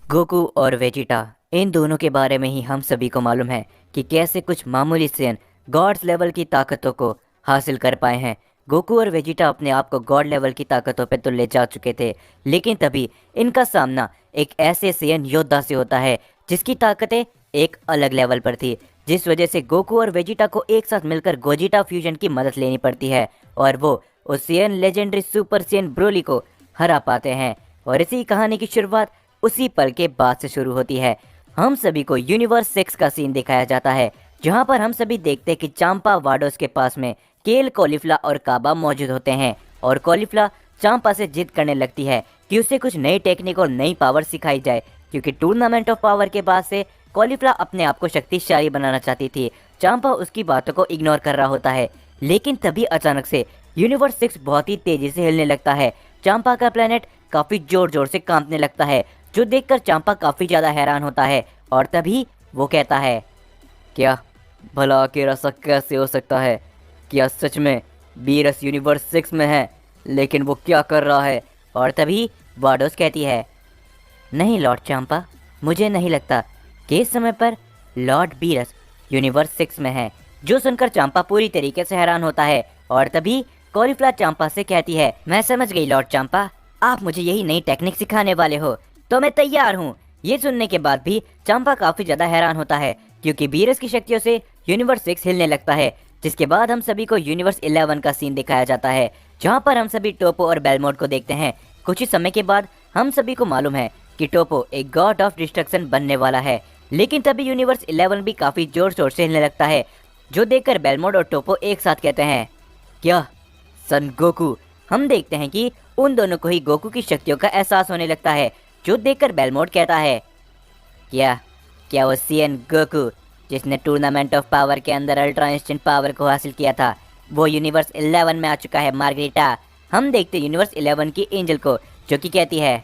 Goku और Vegeta, इन दोनों के बारे में ही हम सभी को मालूम है कि कैसे कुछ मामूली सेन गॉड्स लेवल की ताकतों को हासिल कर पाए हैं। गोकू और वेजिटा अपने आप को गॉड लेवल की ताकतों पे तो ले जा चुके थे, लेकिन तभी इनका सामना एक ऐसे सेन योद्धा से होता है जिसकी ताकतें एक अलग लेवल पर थी, जिस वजह से गोकू और वेजिटा को एक साथ मिलकर गोजिटा फ्यूजन की मदद लेनी पड़ती है और वो उस Sen legendary super Sen Broly को हरा पाते हैं। और इसी कहानी की शुरुआत उसी पल के बाद से शुरू होती है। हम सभी को यूनिवर्स 6 का सीन दिखाया जाता है, जहां पर हम सभी देखते हैं कि चांपा वाडोस के पास में केल, कॉलीफ्ला और काबा मौजूद होते हैं और कॉलीफ्ला चांपा से जिद करने लगती है कि उसे कुछ नई टेक्निक और नई पावर सिखाई जाए, क्योंकि टूर्नामेंट ऑफ पावर के बाद से कॉलीफ्ला अपने आप को शक्तिशाली बनाना चाहती थी। चांपा उसकी बातों को इग्नोर कर रहा होता है, लेकिन तभी अचानक से यूनिवर्स 6 बहुत ही तेजी से हिलने लगता है। चांपा का प्लेनेट काफी जोर जोर से कांपने लगता है, जो देखकर चांपा काफी ज्यादा हैरान होता है और तभी वो कहता है, क्या भला आखिर ऐसा कैसे हो सकता है? क्या सच में बीरस यूनिवर्स 6 में है? लेकिन वो क्या कर रहा है? और तभी वाडोस कहती है, नहीं लॉर्ड चांपा, मुझे नहीं लगता कि इस समय पर लॉर्ड बीरस यूनिवर्स 6 में है। जो सुनकर चांपा पूरी तरीके से हैरान होता है और तभी कॉलीफ्ला चांपा से कहती है, मैं समझ गई लॉर्ड चांपा, आप मुझे यही नई टेक्निक सिखाने वाले हो तो मैं तैयार हूँ। ये सुनने के बाद भी चांपा काफी ज्यादा हैरान होता है, क्योंकि बीरस की शक्तियों से यूनिवर्स 6 हिलने लगता है। जिसके बाद हम सभी को यूनिवर्स 11 का सीन दिखाया जाता है, जहाँ पर हम सभी टोपो और बेलमोट को देखते हैं। कुछ ही समय के बाद हम सभी को मालूम है कि टोपो एक गॉड ऑफ डिस्ट्रक्शन बनने वाला है, लेकिन तभी यूनिवर्स 11 भी काफी जोर शोर से हिलने लगता है, जो देखकर बेलमोट और टोपो एक साथ कहते हैं, क्या सन गोकू? हम देखते हैं कि उन दोनों को ही गोकू की शक्तियों का एहसास होने लगता है, जो देखकर बेलमोट कहता है, क्या क्या वो सीएन गोकू जिसने टूर्नामेंट ऑफ पावर के अंदर अल्ट्रा इंस्टेंट पावर को हासिल किया था, वो यूनिवर्स 11 में आ चुका है मार्गरीटा? हम देखते यूनिवर्स 11 की एंजल को, जो कि कहती है,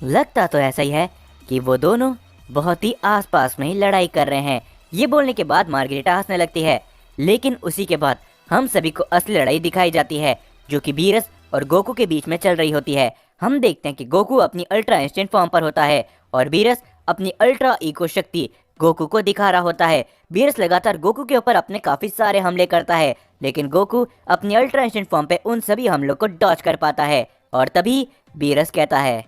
लगता तो ऐसा ही है कि वो दोनों बहुत ही आसपास में ही लड़ाई कर रहे हैं। ये बोलने के बाद मार्गरीटा हंसने लगती है, लेकिन उसी के बाद हम सभी को असली लड़ाई दिखाई जाती है, जो कि बीरस और गोकू के बीच में चल रही होती है। हम देखते हैं कि गोकू अपनी अल्ट्रा इंस्टेंट फॉर्म पर होता है और बीरस अपनी अल्ट्रा इको शक्ति गोकू को दिखा रहा होता है। बीरस लगातार गोकू के ऊपर अपने काफी सारे हमले करता है, लेकिन गोकू अपनी अल्ट्रा इंस्टेंट फॉर्म पे उन सभी हमलों को डॉज कर पाता है और तभी बीरस कहता है,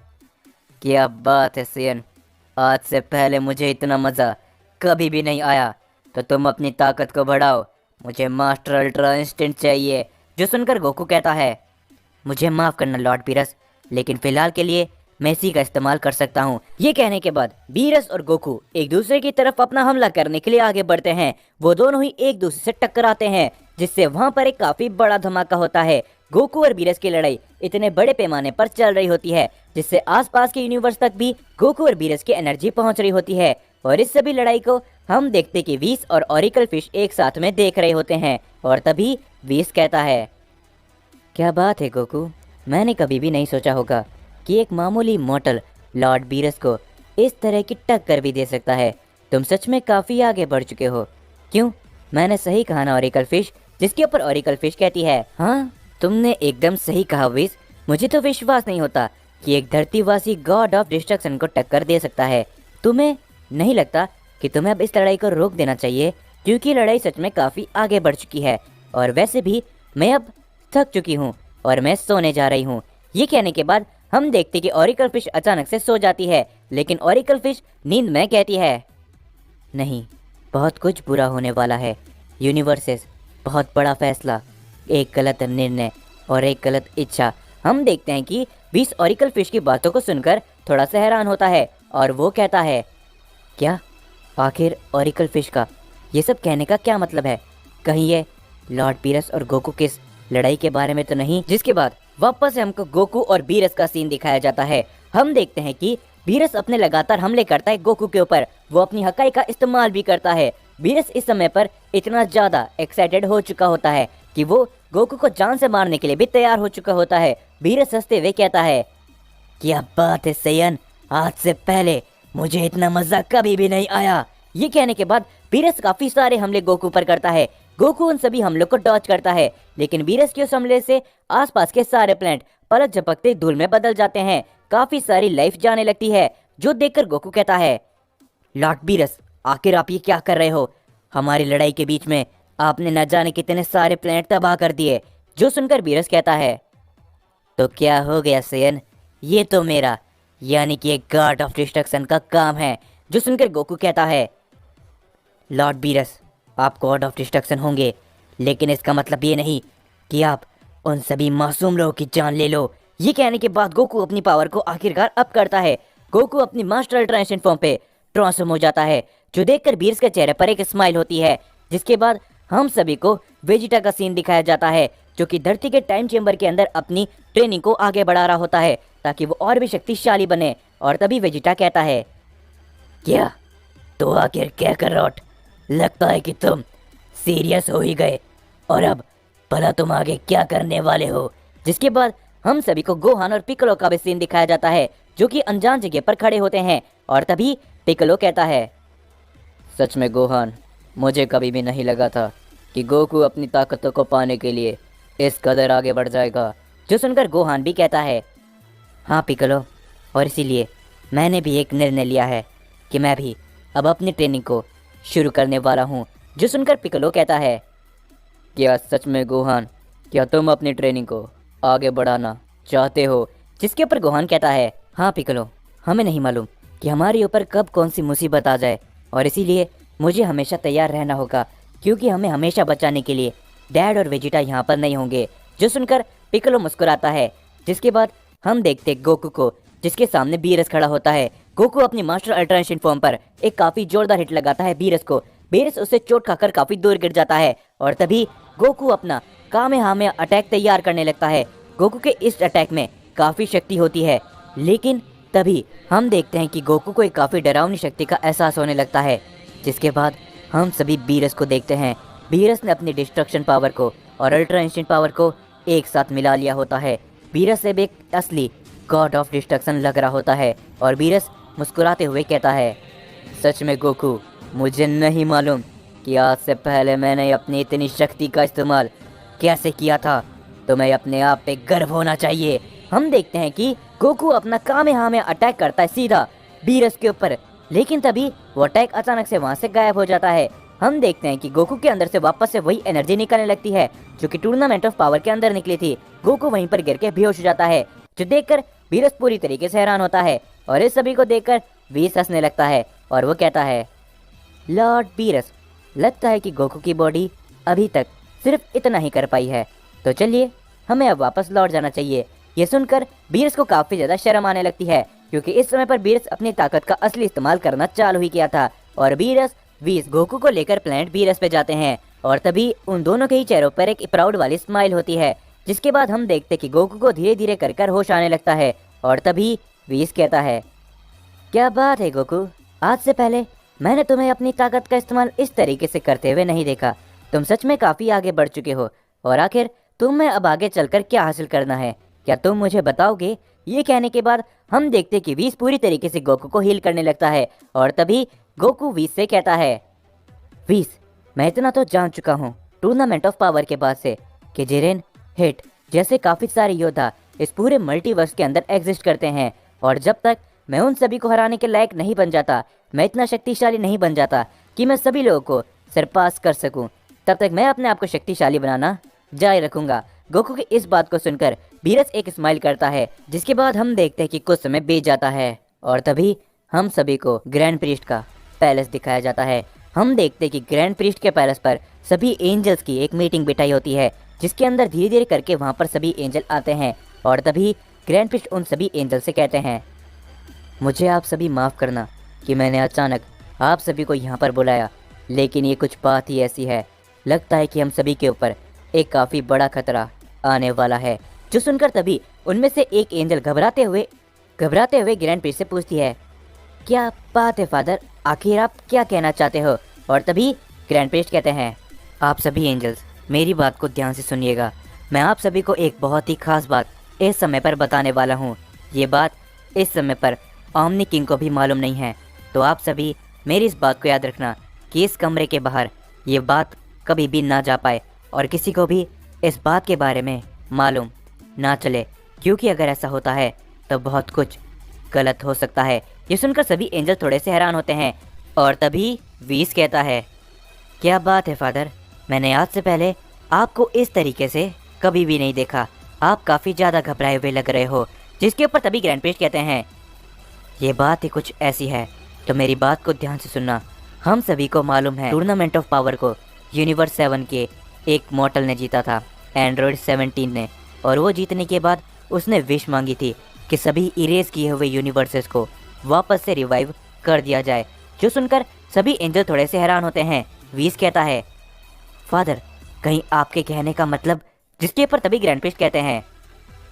क्या बात है सियन, आज से पहले मुझे इतना मजा कभी भी नहीं आया, तो तुम अपनी ताकत को बढ़ाओ, मुझे मास्टर अल्ट्रा इंस्टेंट चाहिए। जो सुनकर गोकू कहता है, मुझे माफ करना लॉर्ड बीरस, लेकिन फिलहाल के लिए मैं इसी का इस्तेमाल कर सकता हूँ। ये कहने के बाद बीरस और गोकू एक दूसरे की तरफ अपना हमला करने के लिए आगे बढ़ते हैं। वो दोनों ही एक दूसरे से टकराते हैं, जिससे वहाँ पर एक काफी बड़ा धमाका होता है। गोकू और बीरस की लड़ाई इतने बड़े पैमाने पर चल रही होती है, जिससे आसपास के यूनिवर्स तक भी गोकू और बीरस की एनर्जी पहुंच रही होती है। और इस सभी लड़ाई को हम देखते कि वीस और ऑरिकल फिश एक साथ में देख रहे होते हैं और तभी वीस कहता है, क्या बात है गोकू, मैंने कभी भी नहीं सोचा होगा कि एक मामूली मॉर्टल लॉर्ड बीरस को इस तरह की टक्कर भी दे सकता है। तुम सच में काफी आगे बढ़ चुके हो। क्यों, मैंने सही कहा ना ऑरिकल फिश? जिसके ऊपर ऑरिकल फिश कहती है, हाँ तुमने एकदम सही कहा वीस, मुझे तो विश्वास नहीं होता कि एक धरतीवासी गॉड ऑफ डिस्ट्रक्शन को टक्कर दे सकता है। तुम्हें नहीं लगता कि तुम्हें अब इस लड़ाई को रोक देना चाहिए, क्योंकि लड़ाई सच में काफी आगे बढ़ चुकी है और वैसे भी मैं अब थक चुकी हूँ और मैं सोने जा रही हूँ। ये कहने के बाद हम देखते कि ऑरिकल फिश अचानक से सो जाती है, लेकिन ऑरिकल फिश नींद में कहती है, नहीं, बहुत कुछ बुरा होने वाला है। यूनिवर्सेस, बहुत बड़ा फैसला, एक गलत निर्णय और एक गलत इच्छा। हम देखते हैं कि बीस ऑरिकल फिश की बातों को सुनकर थोड़ा सा हैरान होता है और वो कहता है, क्या आखिर ऑरिकल फिश का ये सब कहने का क्या मतलब है? कहीं ये लॉर्ड बीरस और गोकू की लड़ाई के बारे में तो नहीं? जिसके बाद वापस से हमको गोकू और बीरस का सीन दिखाया जाता है। हम देखते हैं कि बीरस अपने लगातार हमले करता है गोकू के ऊपर, वो अपनी हकाई का इस्तेमाल भी करता है। बीरस इस समय पर इतना ज्यादा एक्साइटेड हो चुका होता है कि वो गोकू को जान से मारने के लिए भी तैयार हो चुका होता है। बीरस हंसते हुए कहता है, क्या बात है सैयन, आज से पहले मुझे इतना मजा कभी भी नहीं आया। ये कहने के बाद बीरस काफी सारे हमले गोकू पर करता है, गोकू उन सभी हमलों को डॉज करता है, लेकिन बीरस के उस हमले से आसपास के सारे प्लेनेट पलक झपकते धूल में बदल जाते हैं। काफी सारी लाइफ जाने लगती है, जो देखकर गोकू कहता है, लॉर्ड बीरस, आखिर आप ये क्या कर रहे हो? हमारी लड़ाई के बीच में आपने न जाने कितने सारे प्लेनेट तबाह कर दिए। जो सुनकर बीरस कहता है, तो क्या हो गया सेयन, ये तो मेरा यानी कि एक गॉड ऑफ डिस्ट्रक्शन का काम है। जो सुनकर गोकू कहता है, लॉर्ड बीरस, आप गॉड ऑफ डिस्ट्रक्शन होंगे, लेकिन इसका मतलब ये नहीं कि आप उन सभी मासूम लोगों की जान ले लो। ये कहने के बाद गोकू अपनी पावर को आखिरकार अप करता है। गोकू अपनी मास्टर अल्ट्रा इंस्टेंट फॉर्म पे ट्रांसफॉर्म हो जाता है, जो देखकर बीरस के चेहरे पर एक स्माइल होती है। जिसके बाद हम सभी को वेजिटा का सीन दिखाया जाता है, जो कि धरती के टाइम चेंबर के अंदर अपनी ट्रेनिंग को आगे बढ़ा रहा होता है ताकि वो और भी शक्तिशाली बने। और तभी वेजिटा कहता है, क्या तो आखिर क्या कर रॉट, लगता है कि तुम सीरियस हो ही गए, और अब भला तुम आगे क्या करने वाले हो? जिसके बाद हम सभी को गोहान और पिक्कोलो का भी सीन दिखाया जाता है, जो कि अनजान जगह पर खड़े होते हैं। और तभी पिक्कोलो कहता है, सच में गोहान, मुझे कभी भी नहीं लगा था कि गोकू अपनी ताकतों को पाने के लिए इस कदर आगे बढ़ जाएगा। जो सुनकर गोहान भी कहता है, हाँ पिक्कोलो, और इसीलिए मैंने भी एक निर्णय लिया है कि मैं भी अब अपनी ट्रेनिंग को शुरू करने वाला हूँ। जो सुनकर पिक्कोलो कहता है, क्या सच में गोहान, क्या तुम अपनी ट्रेनिंग को आगे बढ़ाना चाहते हो? जिसके ऊपर गोहान कहता है, हाँ पिक्कोलो, हमें नहीं मालूम कि हमारे ऊपर कब कौन सी मुसीबत आ जाए, और इसीलिए मुझे हमेशा तैयार रहना होगा, क्योंकि हमें हमेशा बचाने के लिए डैड और वेजिटा यहाँ पर नहीं होंगे। जो सुनकर पिक्कोलो मुस्कुराता है। जिसके बाद हम देखते गोकू को, जिसके सामने बीरस खड़ा होता है। गोकू अपनी मास्टर अल्ट्रा इंस्टेंट फॉर्म पर एक काफी जोरदार हिट लगाता है बीरस को। बीरस उससे चोट खाकर काफी दूर गिर जाता है, और तभी गोकू अपना कामेहामेहा अटैक तैयार करने लगता है। गोकू के इस अटैक में काफी शक्ति होती है, लेकिन तभी हम देखते हैं कि गोकू को एक काफी डरावनी शक्ति का एहसास होने लगता है। जिसके बाद हम सभी बीरस को देखते हैं। बीरस ने अपनी डिस्ट्रक्शन पावर को और अल्ट्रा इंस्टेंट पावर को एक साथ मिला लिया होता है। बीरस अब एक असली गॉड ऑफ डिस्ट्रक्शन लग रहा होता है, और बीरस मुस्कुराते हुए कहता है, सच में गोकू, मुझे नहीं मालूम कि आज से पहले मैंने अपनी इतनी शक्ति का इस्तेमाल कैसे किया था। तुम्हें अपने आप पे गर्व होना चाहिए। हम देखते हैं कि गोकू अपना कामेहामेहा अटैक करता है सीधा बीरस के ऊपर, लेकिन तभी वो अटैक अचानक से वहां से गायब हो जाता है। हम देखते हैं कि गोकू के अंदर से वापस से वही एनर्जी निकलने लगती है जो कि टूर्नामेंट ऑफ पावर के अंदर निकली थी। गोकू वहीं पर गिर के बेहोश हो जाता है, जो देखकर बीरस पूरी तरीके से हैरान होता है, और इस सभी को देखकर बीरस हंसने लगता है, और वो कहता है, लॉर्ड बीरस, लगता है कि गोकू की बॉडी अभी तक सिर्फ इतना ही कर पाई है, तो चलिए हमें अब वापस लौट जाना चाहिए। ये सुनकर बीरस को काफी ज्यादा शर्म आने लगती है, क्योंकि इस समय पर बीरस अपनी ताकत का असली इस्तेमाल करना चालू ही किया था। और बीरस वीस गोकू को लेकर प्लेनेट बीरस पे जाते हैं, और तभी उन दोनों के ही चेहरों पर एक प्राउड वाली स्माइल होती है। जिसके बाद हम देखते कि गोकू को धीरे धीरे कर होश आने लगता है, और तभी वीस कहता है, क्या बात है गोकू, आज से पहले मैंने तुम्हें अपनी ताकत का इस्तेमाल इस तरीके से करते हुए नहीं देखा। तुम सच में काफी आगे बढ़ चुके हो, और आखिर तुम्हें अब आगे चलकर क्या हासिल करना है, क्या तुम मुझे बताओगे? ये कहने के बाद हम देखते कि वीस पूरी तरीके से गोकू को हील करने लगता है, और तभी गोकू वीस से कहता है, वीस, मैं इतना तो जान चुका हूँ टूर्नामेंट ऑफ पावर के बाद से कि जिरेन, हिट जैसे काफी सारे योद्धा इस पूरे मल्टीवर्स के अंदर एग्जिस्ट करते हैं, और जब तक मैं उन सभी को हराने के लायक नहीं बन जाता, मैं इतना शक्तिशाली नहीं बन जाता कि मैं सभी लोगों को सरपास कर सकूं, तब तक मैं अपने आप को शक्तिशाली बनाना जारी रखूंगा। गोकू की इस बात को सुनकर बीरस एक स्माइल करता है। जिसके बाद हम देखते हैं कि कुछ समय बीत जाता है, और तभी हम सभी को ग्रैंड प्रीस्ट का पैलेस दिखाया जाता है। हम देखते हैं कि ग्रैंड प्रीस्ट के पैलेस पर सभी एंजल्स की एक मीटिंग बिठाई होती है, जिसके अंदर धीरे धीरे करके वहाँ पर सभी एंजल आते हैं, और तभी ग्रैंड प्रीस्ट उन सभी एंजल से कहते हैं, मुझे आप सभी माफ़ करना कि मैंने अचानक आप सभी को यहाँ पर बुलाया, लेकिन ये कुछ बात ही ऐसी है, लगता है कि हम सभी के ऊपर एक काफ़ी बड़ा खतरा आने वाला है। जो सुनकर तभी उनमें से एक एंजल घबराते हुए ग्रैंड प्रीस्ट से पूछती है, क्या बात है फादर, आखिर आप क्या कहना चाहते हो? और तभी ग्रैंड प्रीस्ट कहते हैं, आप सभी एंजल्स मेरी बात को ध्यान से सुनिएगा, मैं आप सभी को एक बहुत ही खास बात इस समय पर बताने वाला हूँ। ये बात इस समय पर ओमनी किंग को भी मालूम नहीं है, तो आप सभी मेरी इस बात को याद रखना कि इस कमरे के बाहर ये बात कभी भी ना जा पाए और किसी को भी इस बात के बारे में मालूम ना चले, क्योंकि अगर ऐसा होता है तो बहुत कुछ गलत हो सकता है। ये सुनकर सभी एंजल थोड़े से हैरान होते हैं और तभी वीस कहता है, क्या बात है फादर, मैंने आज से पहले आपको इस तरीके से कभी भी नहीं देखा। आप काफ़ी ज़्यादा घबराए हुए लग रहे हो। जिसके ऊपर तभी ग्रैंड प्रीस्ट कहते हैं, ये बात ही कुछ ऐसी है तो मेरी बात को ध्यान से सुनना। हम सभी को मालूम है टूर्नामेंट ऑफ पावर को यूनिवर्स 7 के एक मॉडल ने जीता था, एंड्रॉयड 17 ने, और वो जीतने के बाद उसने विश मांगी थी कि सभी इरेज किए हुए यूनिवर्सेस को वापस से रिवाइव कर दिया जाए। जो सुनकर सभी एंजल थोड़े से हैरान होते हैं। वीस कहता है, फादर कहीं आपके कहने का मतलब। जिसके ऊपर तभी ग्रैंड प्रीस्ट कहते हैं,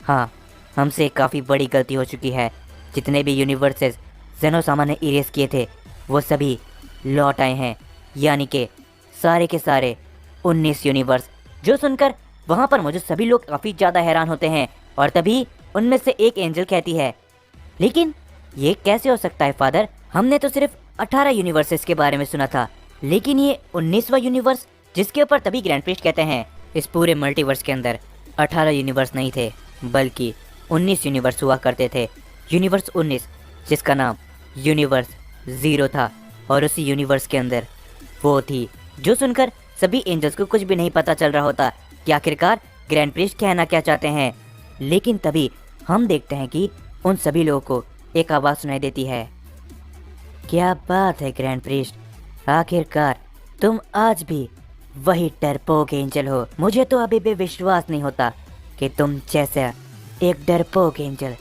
हाँ, हमसे काफ़ी बड़ी गलती हो चुकी है। जितने भी यूनिवर्सेस जेनोसामा ने इरेज किए थे वो सभी लौट आए हैं, यानी कि सारे के सारे 19 यूनिवर्स। जो सुनकर वहाँ पर मौजूद सभी लोग काफ़ी ज़्यादा हैरान होते हैं और तभी उनमें से एक एंजल कहती है, लेकिन ये कैसे हो सकता है फादर, हमने तो सिर्फ 18 यूनिवर्सेस के बारे में सुना था, लेकिन ये 19वां यूनिवर्स। जिसके ऊपर तभी ग्रैंड प्रीस्ट कहते हैं, इस पूरे मल्टीवर्स के अंदर 18 यूनिवर्स नहीं थे बल्कि 19 यूनिवर्स हुआ करते थे। यूनिवर्स 19 जिसका नाम यूनिवर्स 0 था और उसी यूनिवर्स के अंदर वो थी। जो सुनकर सभी एंजल्स को कुछ भी नहीं पता चल रहा होता कि आखिरकार ग्रैंड प्रीस्ट कहना क्या चाहते हैं, लेकिन तभी हम देखते हैं कि उन सभी लोगों को एक आवाज़ सुनाई देती है, क्या बात है ग्रैंड प्रीस्ट, आखिरकार तुम आज भी वही डरपोक एंजल हो। मुझे तो अभी भी विश्वास नहीं होता कि तुम जैसा एक डरपोक एंजल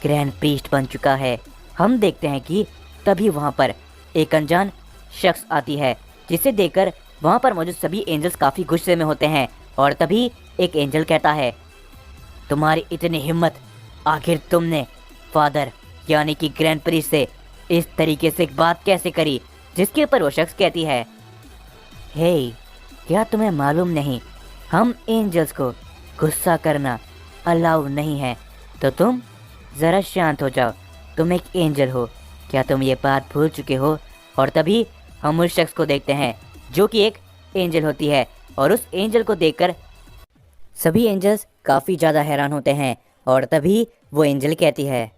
ग्रैंड प्रीस्ट बन चुका है। हम देखते हैं कि तभी वहाँ पर एक अनजान शख्स आती है, जिसे देखकर वहाँ पर मौजूद सभी एंजल्स काफ़ी गुस्से में होते हैं और तभी एक एंजल कहता है, तुम्हारी इतनी हिम्मत, आखिर तुमने फादर यानी कि ग्रैंड प्रीस्ट से इस तरीके से बात कैसे करी। जिसके ऊपर वो शख्स कहती है, हे, क्या तुम्हें मालूम नहीं, हम एंजल्स को गुस्सा करना अलाउ नहीं है, तो तुम ज़रा शांत हो जाओ, तुम एक एंजल हो, क्या तुम ये बात भूल चुके हो। और तभी हम उस शख्स को देखते हैं जो कि एक एंजल होती है और उस एंजल को देखकर सभी एंजल्स काफ़ी ज़्यादा हैरान होते हैं और तभी वो एंजल कहती है,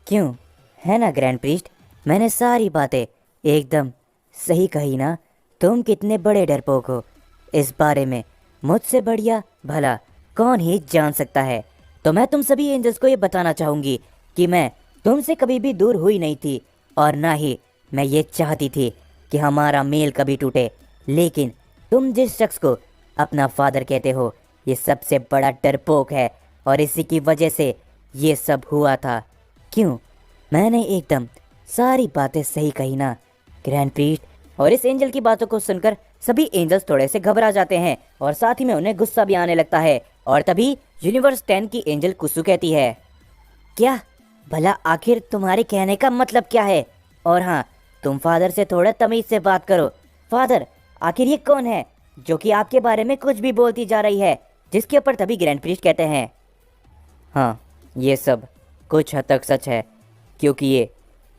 क्यों है ना ग्रैंड प्रीस्ट, मैंने सारी बातें एकदम सही कही ना, तुम कितने बड़े डरपोक हो, इस बारे में मुझसे बढ़िया भला कौन ही जान सकता है। तो मैं तुम सभी एंजल्स को ये बताना चाहूँगी कि मैं तुमसे कभी भी दूर हुई नहीं थी और ना ही मैं ये चाहती थी कि हमारा मेल कभी टूटे, लेकिन तुम जिस शख्स को अपना फादर कहते हो ये सबसे बड़ा डरपोक है और इसी की वजह से ये सब हुआ था। क्यों, मैंने एकदम सारी बातें सही कही ना ग्रैंड प्रीस्ट। और इस एंजल की बातों को सुनकर सभी एंजल्स थोड़े से घबरा जाते हैं और साथ ही में उन्हें गुस्सा भी आने लगता है। और तभी यूनिवर्स 10 की एंजल कुसु कहती है, क्या भला आखिर तुम्हारे कहने का मतलब क्या है, और हाँ, तुम फादर से थोड़ा तमीज से बात करो। फादर, आखिर ये कौन है जो कि आपके बारे में कुछ भी बोलती जा रही है। जिसके ऊपर तभी ग्रैंड प्रीस्ट कहते हैं, हाँ, ये सब कुछ हद तक सच है, क्योंकि ये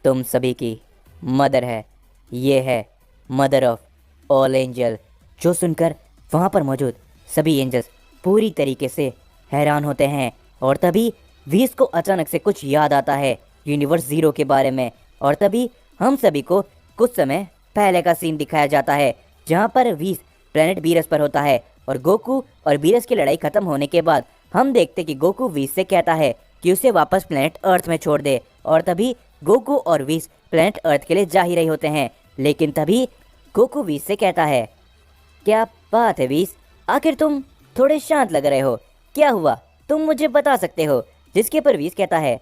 तुम सभी की मदर है, ये है मदर ऑफ ऑल एंजल। जो सुनकर वहाँ पर मौजूद सभी एंजल्स पूरी तरीके से हैरान होते हैं और तभी वीस को अचानक से कुछ याद आता है यूनिवर्स 0 के बारे में। और तभी हम सभी को कुछ समय पहले का सीन दिखाया जाता है जहाँ पर वीस प्लेनेट बीरस पर होता है और गोकू और बीरस की लड़ाई खत्म होने के बाद हम देखते कि गोकू वीस से कहता है कि उसे वापस प्लेनेट अर्थ में छोड़ दे। और तभी गोकू और वीस प्लेनेट अर्थ के लिए जा ही रहे होते हैं, लेकिन तभी गोकू वीस से कहता है, क्या बात है वीस, आखिर तुम थोड़े शांत लग रहे हो, क्या हुआ, तुम मुझे बता सकते हो। जिसके पर वीस कहता है,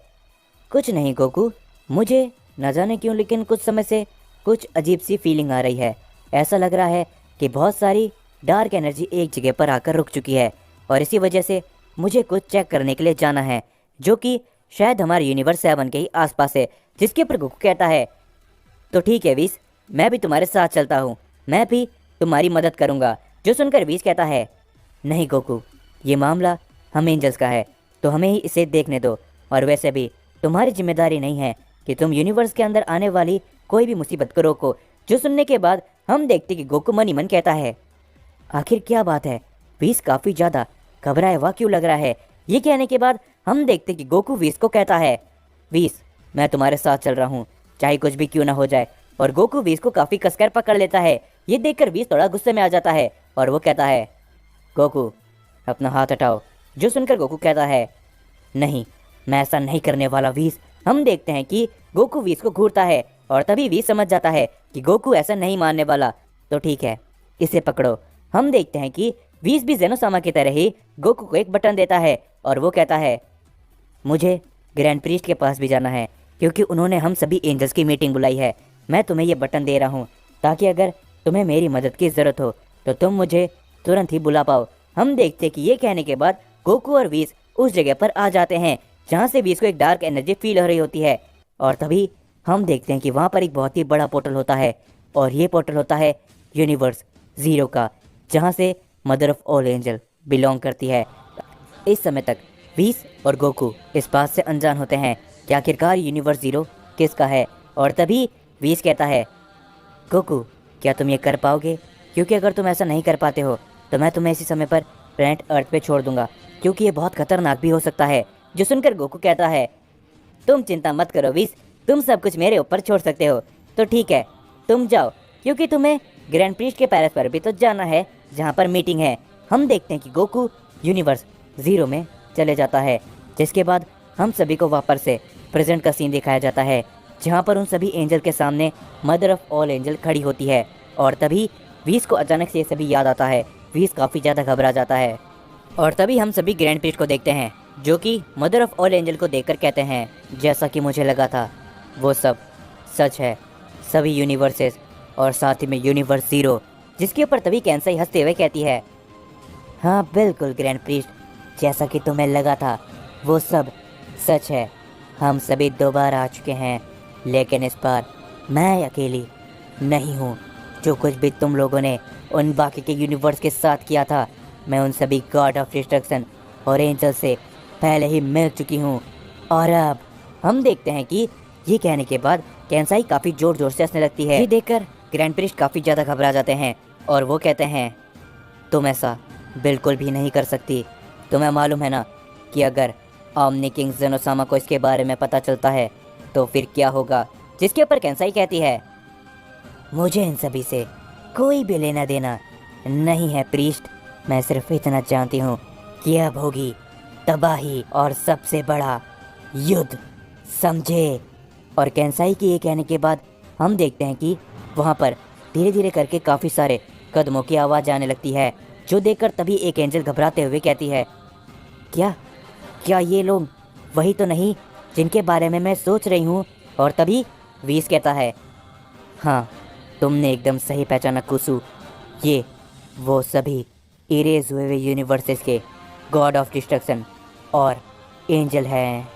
कुछ नहीं गोकू, मुझे न जाने क्यों लेकिन कुछ समय से कुछ अजीब सी फीलिंग आ रही है। ऐसा लग रहा है कि बहुत सारी डार्क एनर्जी एक जगह पर आकर रुक चुकी है और इसी वजह से मुझे कुछ चेक करने के लिए जाना है, जो कि शायद हमारे यूनिवर्स 7 के ही आसपास है। जिसके पर गोकू कहता है, तो ठीक है वीस, मैं भी तुम्हारे साथ चलता हूँ, मैं भी तुम्हारी मदद करूँगा। जो सुनकर वीस कहता है, नहीं गोकू, ये मामला हम एंजल्स का है तो हमें ही इसे देखने दो, और वैसे भी तुम्हारी जिम्मेदारी नहीं है कि तुम यूनिवर्स के अंदर आने वाली कोई भी मुसीबत को रोको। जो सुनने के बाद हम देखते कि गोकू मन ही मन कहता है, आखिर क्या बात है? वीस काफी ज्यादा घबराया हुआ क्यों लग रहा है? ये कहने के बाद हम देखते कि गोकू वीस को कहता है, वीस मैं तुम्हारे साथ चल रहा हूँ, चाहे कुछ भी क्यों ना हो जाए। और गोकू वीस को काफी कसकर पकड़ लेता है। ये देखकर वीस थोड़ा गुस्से में आ जाता है और वो कहता है, गोकू अपना हाथ हटाओ। जो सुनकर गोकू कहता है, नहीं मैं ऐसा नहीं करने वाला वीस। हम देखते हैं कि गोकू वीस को घूरता है और तभी वीस समझ जाता है कि गोकू ऐसा नहीं मानने वाला। तो ठीक है, इसे पकड़ो। हम देखते हैं कि वीस भी जेनोसामा की तरह ही गोकू को एक बटन देता है और वो कहता है, मुझे ग्रैंड प्रीस्ट के पास भी जाना है क्योंकि उन्होंने हम सभी एंजल्स की मीटिंग बुलाई है। मैं तुम्हें ये बटन दे रहा हूँ ताकि अगर तुम्हें मेरी मदद की ज़रूरत हो तो तुम मुझे तुरंत ही बुला पाओ। हम देखते हैं कि ये कहने के बाद गोकू और वीस उस जगह पर आ जाते हैं जहाँ से वीस को एक डार्क एनर्जी फील हो रही होती है। और तभी हम देखते हैं कि वहाँ पर एक बहुत ही बड़ा पोर्टल होता है और ये पोर्टल होता है यूनिवर्स ज़ीरो का, जहाँ से mother of all angel belong करती है। इस समय तक वीस और गोकू इस बात से अनजान होते हैं कि आखिरकार यूनिवर्स ज़ीरो किसका है। और तभी वीस कहता है, गोकू क्या तुम ये कर पाओगे? क्योंकि अगर तुम ऐसा नहीं कर पाते हो तो मैं तुम्हें इसी समय पर प्लैनेट अर्थ पे छोड़ दूंगा, क्योंकि ये बहुत खतरनाक भी हो सकता है। जो सुनकर गोकू कहता है, तुम चिंता मत करो वीस, तुम सब कुछ मेरे ऊपर छोड़ सकते हो। तो ठीक है, तुम जाओ, क्योंकि तुम्हें ग्रैंड प्रीस्ट के पैलेस पर भी तो जाना है जहाँ पर मीटिंग है। हम देखते हैं कि गोकू यूनिवर्स ज़ीरो में चले जाता है, जिसके बाद हम सभी को वापस से प्रेजेंट का सीन दिखाया जाता है जहाँ पर उन सभी एंजल के सामने मदर ऑफ ऑल एंजल खड़ी होती है। और तभी वीस को अचानक से ये सभी याद आता है। वीस काफ़ी ज़्यादा घबरा जाता है और तभी हम सभी ग्रैंड प्रीस्ट को देखते हैं जो कि मदर ऑफ ऑल एंजल को देखकर कहते हैं, जैसा कि मुझे लगा था वो सब सच है, सभी यूनिवर्सेस और साथ ही में यूनिवर्स ज़ीरो। जिसके ऊपर तभी कैंसाई हंसते हुए कहती है, हाँ बिल्कुल ग्रैंड प्रीस्ट, जैसा कि तुम्हें लगा था वो सब सच है। हम सभी दोबारा आ चुके हैं, लेकिन इस बार मैं अकेली नहीं हूँ। जो कुछ भी तुम लोगों ने उन बाकी के यूनिवर्स के साथ किया था, मैं उन सभी गॉड ऑफ डिस्ट्रक्शन और एंजल से पहले ही मिल चुकी हूँ। और अब हम देखते हैं कि ये कहने के बाद कैंसाई काफ़ी ज़ोर ज़ोर से हंसने लगती है। ये देखकर ग्रैंड प्रीस्ट काफ़ी ज़्यादा घबरा जाते हैं और वो कहते हैं, तुम ऐसा बिल्कुल भी नहीं कर सकती। तुम्हें मालूम है ना कि अगर ओमनी किंग जेनोसामा को इसके बारे में पता चलता है तो फिर क्या होगा। जिसके ऊपर कैंसाई कहती है, मुझे इन सभी से कोई भी लेना देना नहीं है प्रीस्ट। मैं सिर्फ इतना जानती हूँ कि अब होगी तबाही और सबसे बड़ा युद्ध, समझे। और कैंसाई के ये कहने के बाद हम देखते हैं कि वहाँ पर धीरे धीरे करके काफ़ी सारे कदमों की आवाज़ आने लगती है, जो देखकर तभी एक एंजल घबराते हुए कहती है, क्या क्या ये लोग वही तो नहीं जिनके बारे में मैं सोच रही हूँ। और तभी वीस कहता है, हाँ तुमने एकदम सही पहचाना कुसु, ये वो सभी इरेज हुए यूनिवर्सेस के गॉड ऑफ डिस्ट्रक्शन और एंजल हैं।